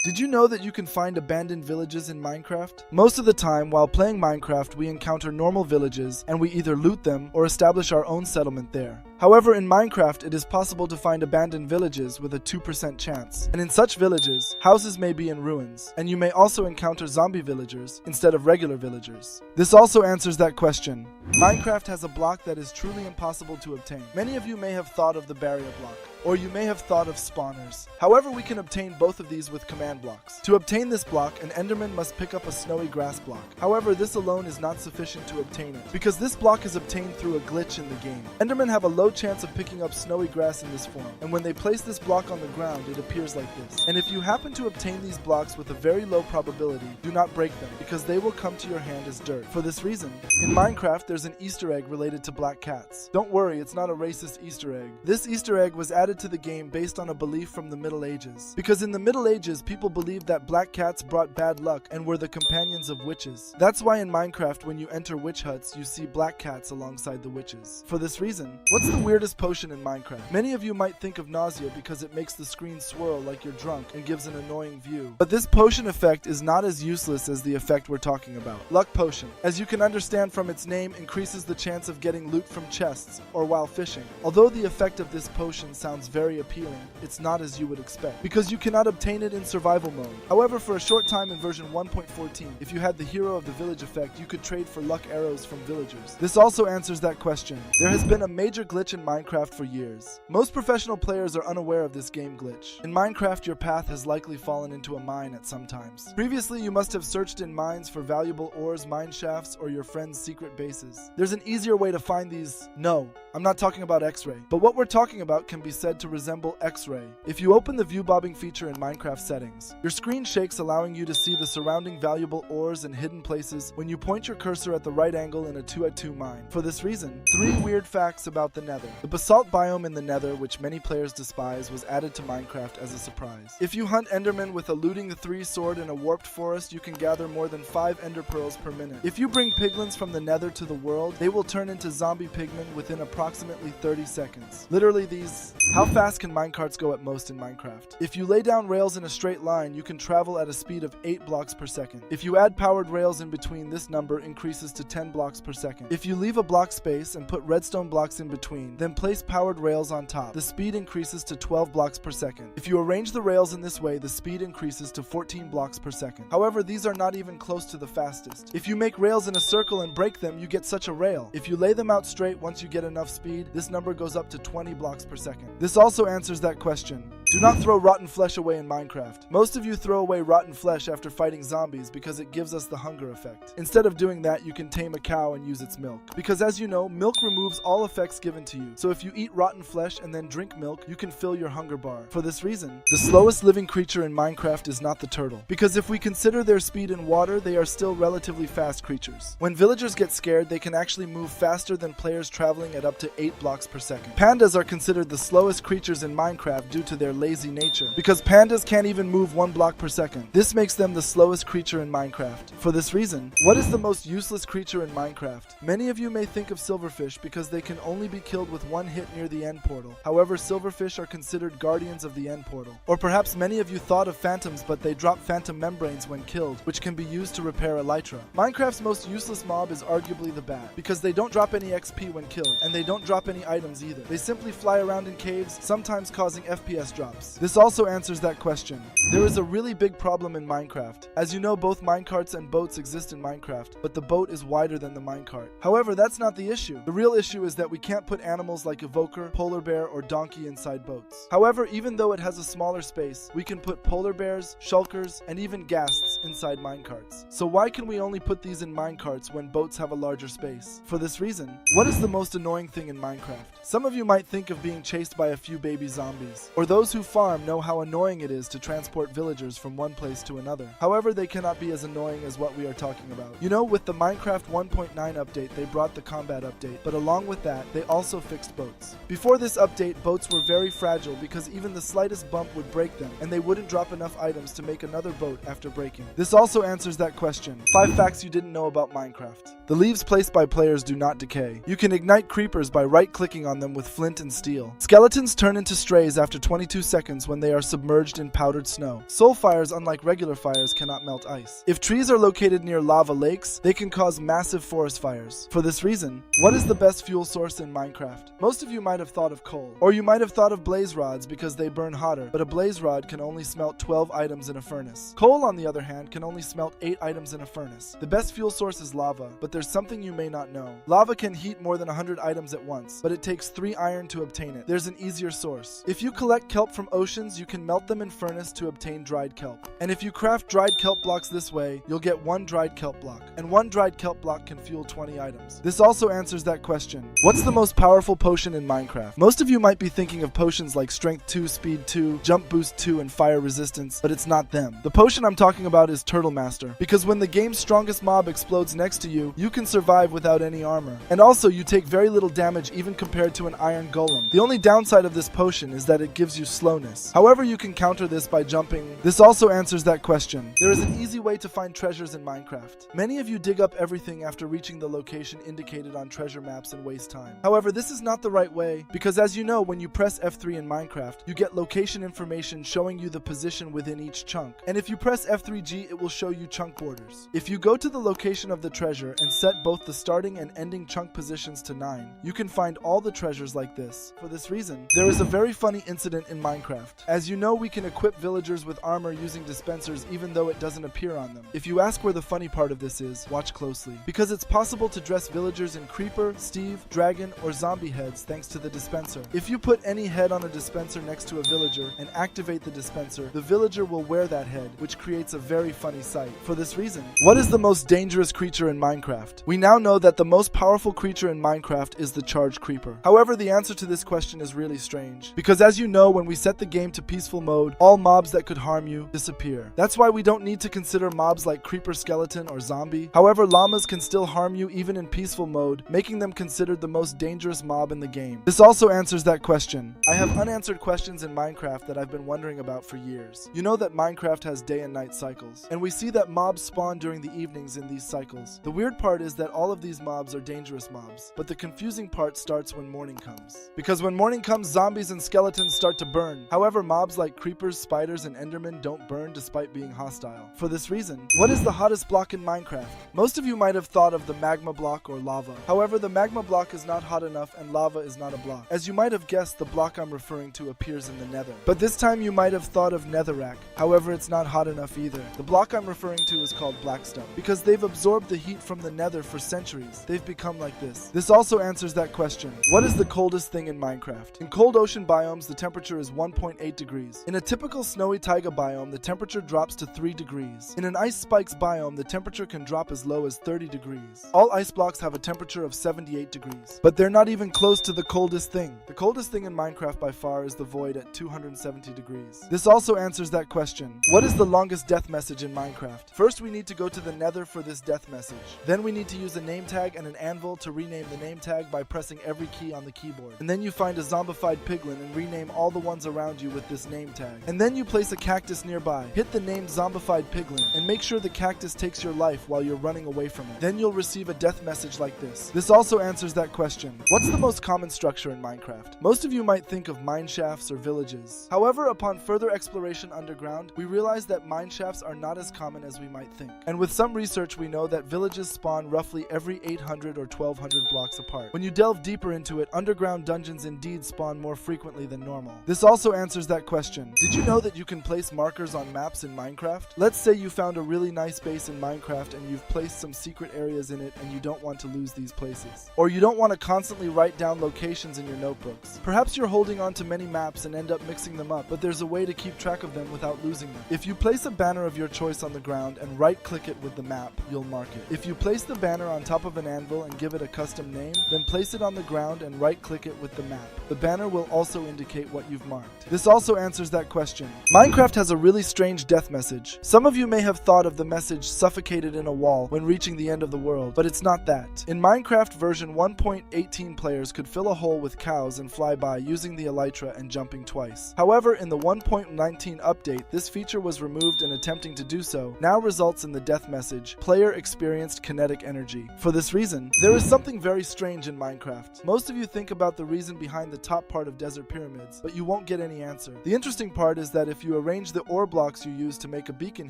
Did you know that you can find abandoned villages in Minecraft? Most of the time, while playing Minecraft, we encounter normal villages, and we either loot them or establish our own settlement there. However, in Minecraft, it is possible to find abandoned villages with a 2% chance. And in such villages, houses may be in ruins, and you may also encounter zombie villagers instead of regular villagers. This also answers that question. Minecraft has a block that is truly impossible to obtain. Many of you may have thought of the barrier block, or you may have thought of spawners. However, we can obtain both of these with command blocks. To obtain this block, an Enderman must pick up a snowy grass block. However, this alone is not sufficient to obtain it, because this block is obtained through a glitch in the game. Endermen have a low chance of picking up snowy grass in this form, and when they place this block on the ground, it appears like this. And if you happen to obtain these blocks with a very low probability, do not break them, because they will come to your hand as dirt. For this reason, in Minecraft, there's an Easter egg related to black cats. Don't worry, it's not a racist Easter egg. This Easter egg was added to the game based on a belief from the Middle Ages. Because in the Middle Ages, people believed that black cats brought bad luck and were the companions of witches. That's why in Minecraft, when you enter witch huts, you see black cats alongside the witches. For this reason, what's the weirdest potion in Minecraft? Many of you might think of nausea because it makes the screen swirl like you're drunk and gives an annoying view. But this potion effect is not as useless as the effect we're talking about. Luck potion, as you can understand from its name, increases the chance of getting loot from chests or while fishing. Although the effect of this potion sounds very appealing, it's not as you would expect, because you cannot obtain it in survival mode. However, for a short time in version 1.14, if you had the hero of the village effect, you could trade for luck arrows from villagers. This also answers that question. There has been a major glitch in Minecraft for years. Most professional players are unaware of this game glitch. In Minecraft, your path has likely fallen into a mine at some times. Previously, you must have searched in mines for valuable ores, mine shafts, or your friend's secret bases. There's an easier way to find these. No, I'm not talking about X-ray, but what we're talking about can be said to resemble X-ray. If you open the view bobbing feature in Minecraft settings, your screen shakes, allowing you to see the surrounding valuable ores and hidden places when you point your cursor at the right angle in a 2x2 mine. For this reason, 3 weird facts about the Nether. The basalt biome in the Nether, which many players despise, was added to Minecraft as a surprise. If you hunt Endermen with a looting the 3 sword in a warped forest, you can gather more than 5 ender pearls per minute. If you bring piglins from the Nether to the world, they will turn into zombie pigmen within approximately 30 seconds. Literally these. How fast can minecarts go at most in Minecraft? If you lay down rails in a straight line, you can travel at a speed of 8 blocks per second. If you add powered rails in between, this number increases to 10 blocks per second. If you leave a block space and put redstone blocks in between, then place powered rails on top, the speed increases to 12 blocks per second. If you arrange the rails in this way, the speed increases to 14 blocks per second. However, these are not even close to the fastest. If you make rails in a circle and break them, you get such a rail. If you lay them out straight, once you get enough speed, this number goes up to 20 blocks per second. This also answers that question. Do not throw rotten flesh away in Minecraft. Most of you throw away rotten flesh after fighting zombies because it gives us the hunger effect. Instead of doing that, you can tame a cow and use its milk. Because as you know, milk removes all effects given to you. So if you eat rotten flesh and then drink milk, you can fill your hunger bar. For this reason, the slowest living creature in Minecraft is not the turtle. Because if we consider their speed in water, they are still relatively fast creatures. When villagers get scared, they can actually move faster than players traveling at up to 8 blocks per second. Pandas are considered the slowest creatures in Minecraft due to their lazy nature, because pandas can't even move 1 block per second. This makes them the slowest creature in Minecraft. For this reason, what is the most useless creature in Minecraft? Many of you may think of silverfish because they can only be killed with 1 hit near the end portal. However, silverfish are considered guardians of the end portal. Or perhaps many of you thought of phantoms, but they drop phantom membranes when killed, which can be used to repair elytra. Minecraft's most useless mob is arguably the bat, because they don't drop any XP when killed, and they don't drop any items either. They simply fly around in caves, sometimes causing FPS drops. This also answers that question. There is a really big problem in Minecraft. As you know, both minecarts and boats exist in Minecraft, but the boat is wider than the minecart. However, that's not the issue. The real issue is that we can't put animals like evoker, polar bear, or donkey inside boats. However, even though it has a smaller space, we can put polar bears, shulkers, and even ghasts inside minecarts. So why can we only put these in minecarts when boats have a larger space? For this reason, what is the most annoying thing in Minecraft? Some of you might think of being chased by a few baby zombies, or those who farm know how annoying it is to transport villagers from one place to another. However, they cannot be as annoying as what we are talking about. You know, with the Minecraft 1.9 update, they brought the combat update, but along with that, they also fixed boats. Before this update, boats were very fragile because even the slightest bump would break them, and they wouldn't drop enough items to make another boat after breaking. This also answers that question. 5 facts you didn't know about Minecraft. The The leaves placed by players do not decay. You can ignite creepers by right-clicking on them with flint and steel. Skeletons turn into strays after 22 seconds when they are submerged in powdered snow. Soul fires, unlike regular fires, cannot melt ice. If trees are located near lava lakes, they can cause massive forest fires. For this reason, what is the best fuel source in Minecraft? Most of you might have thought of coal, or you might have thought of blaze rods because they burn hotter, but a blaze rod can only smelt 12 items in a furnace. Coal, on the other hand, can only smelt 8 items in a furnace. The best fuel source is lava, but there's something you may not know. Lava can heat more than 100 items at once, but it takes 3 iron to obtain it. There's an easier source. If you collect kelp from oceans, you can melt them in furnace to obtain dried kelp. And if you craft dried kelp blocks this way, you'll get 1 dried kelp block, and 1 dried kelp block can fuel 20 items. This also answers that question. What's the most powerful potion in Minecraft? Most of you might be thinking of potions like Strength 2, Speed 2, Jump Boost 2, and Fire Resistance, but it's not them. The potion I'm talking about is Turtle Master, because when the game's strongest mob explodes next to you, you can survive without any armor. And also, you take very little damage even compared to an iron golem. The only downside of this potion is that it gives you slowness. However, you can counter this by jumping. This also answers that question. There is an easy way to find treasures in Minecraft. Many of you dig up everything after reaching the location indicated on treasure maps and waste time. However, this is not the right way, because as you know, when you press F3 in Minecraft, you get location information showing you the position within each chunk. And if you press F3G, it will show you chunk borders. If you go to the location of the treasure and set both the starting and ending chunk positions to 9, you can find all the treasures like this. For this reason, there is a very funny incident in Minecraft. As you know, we can equip villagers with armor using dispensers even though it doesn't appear on them. If you ask where the funny part of this is, watch closely. Because it's possible to dress villagers in creeper, Steve, dragon, or zombie heads thanks to the dispenser. If you put any head on a dispenser next to a villager and activate the dispenser, the villager will wear that head, which creates a very funny sight. For this reason, what is the most dangerous creature in Minecraft? We now know that the most powerful creature in Minecraft is the charged creeper. However, the answer to this question is really strange, because as you know, when we set the game to peaceful mode, all mobs that could harm you disappear. That's why we don't need to consider mobs like creeper, skeleton, or zombie. However, llamas can still harm you even in peaceful mode, making them considered the most dangerous mob in the game. This also answers that question. I have unanswered questions in Minecraft that I've been wondering about for years. You know that Minecraft has day and night cycles, and we see that mobs spawn during the evenings in these cycles. The weird part is that all of these mobs are dangerous mobs, but the confusing part starts when morning comes. Because when morning comes, zombies and skeletons start to burn. However, mobs like creepers, spiders, and endermen don't burn despite being hostile. For this reason, what is the hottest block in Minecraft? Most of you might have thought of the magma block or lava. However, the magma block is not hot enough and lava is not a block. As you might have guessed, the block I'm referring to appears in the nether. But this time you might have thought of netherrack. However, it's not hot enough either. The block I'm referring to is called blackstone, because they've absorbed the heat from the nether for centuries. They've become like this. This also answers that question. What is the coldest thing in Minecraft? In cold ocean biomes, the temperature is 1.8 degrees. In a typical snowy taiga biome, the temperature drops to 3 degrees. In an ice spikes biome, the temperature can drop as low as 30 degrees. All ice blocks have a temperature of 78 degrees, but they're not even close to the coldest thing. The coldest thing in Minecraft by far is the void at 270 degrees. This also answers that question. What is the longest death message in Minecraft? First, we need to go to the nether for this death message. Then we need to use a name tag and an anvil to rename the name tag by pressing every key on the keyboard. And then you find a zombified piglin and rename all the ones around you with this name tag. And then you place a cactus nearby. Hit the named zombified piglin and make sure the cactus takes your life while you're running away from it. Then you'll receive a death message like this. This also answers that question. What's the most common structure in Minecraft? Most of you might think of mine shafts or villages. However, upon further exploration underground, we realize that mine shafts are not as common as we might think. And with some research, we know that villages spawn roughly every 800 or 1200 blocks apart. When you delve deeper into it, underground dungeons indeed spawn more frequently than normal. This also answers that question. Did you know that you can place markers on maps in Minecraft? Let's say you found a really nice base in Minecraft and you've placed some secret areas in it and you don't want to lose these places. Or you don't want to constantly write down locations in your notebooks. Perhaps you're holding on to many maps and end up mixing them up, but there's a way to keep track of them without losing them. If you place a banner of your choice on the ground and right-click it with the map, you'll mark it. If you place the banner on top of an anvil and give it a custom name, then place it on the ground and right-click it with the map. The banner will also indicate what you've marked. This also answers that question. Minecraft has a really strange death message. Some of you may have thought of the message suffocated in a wall when reaching the end of the world, but it's not that. In Minecraft version 1.18, players could fill a hole with cows and fly by using the elytra and jumping twice. However, in the 1.19 update, this feature was removed and attempting to do so now results in the death message, player experienced kinetic kinetic energy. For this reason, there is something very strange in Minecraft. Most of you think about the reason behind the top part of desert pyramids, but you won't get any answer. The interesting part is that if you arrange the ore blocks you use to make a beacon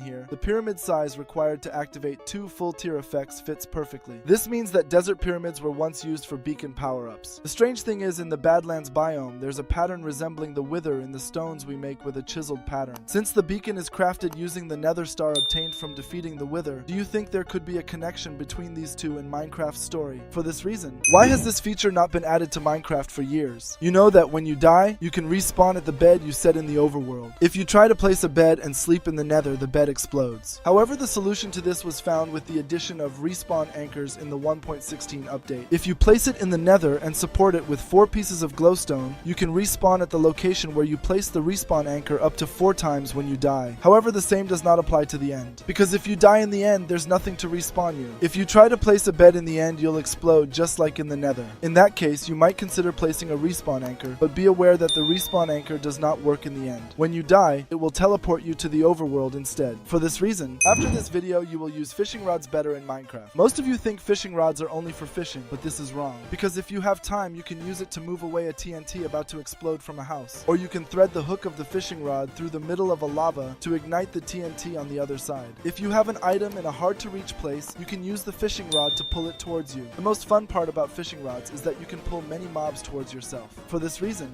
here, the pyramid size required to activate 2 full tier effects fits perfectly. This means that desert pyramids were once used for beacon power-ups. The strange thing is, in the Badlands biome, there's a pattern resembling the wither in the stones we make with a chiseled pattern. Since the beacon is crafted using the nether star obtained from defeating the wither, do you think there could be a connection between these two in Minecraft's story? For this reason, why has this feature not been added to Minecraft for years? You know that when you die, you can respawn at the bed you set in the overworld. If you try to place a bed and sleep in the nether, the bed explodes. However, the solution to this was found with the addition of respawn anchors in the 1.16 update. If you place it in the nether and support it with 4 pieces of glowstone, you can respawn at the location where you place the respawn anchor up to 4 times when you die. However, the same does not apply to the end, because if you die in the end, there's nothing to respawn you. If you try to place a bed in the end, you'll explode just like in the nether. In that case, you might consider placing a respawn anchor, but be aware that the respawn anchor does not work in the end. When you die, it will teleport you to the overworld instead. For this reason, after this video, you will use fishing rods better in Minecraft. Most of you think fishing rods are only for fishing, but this is wrong. Because if you have time, you can use it to move away a TNT about to explode from a house. Or you can thread the hook of the fishing rod through the middle of a lava to ignite the TNT on the other side. If you have an item in a hard-to-reach place, you can use the fishing rod to pull it towards you. The most fun part about fishing rods is that you can pull many mobs towards yourself. For this reason,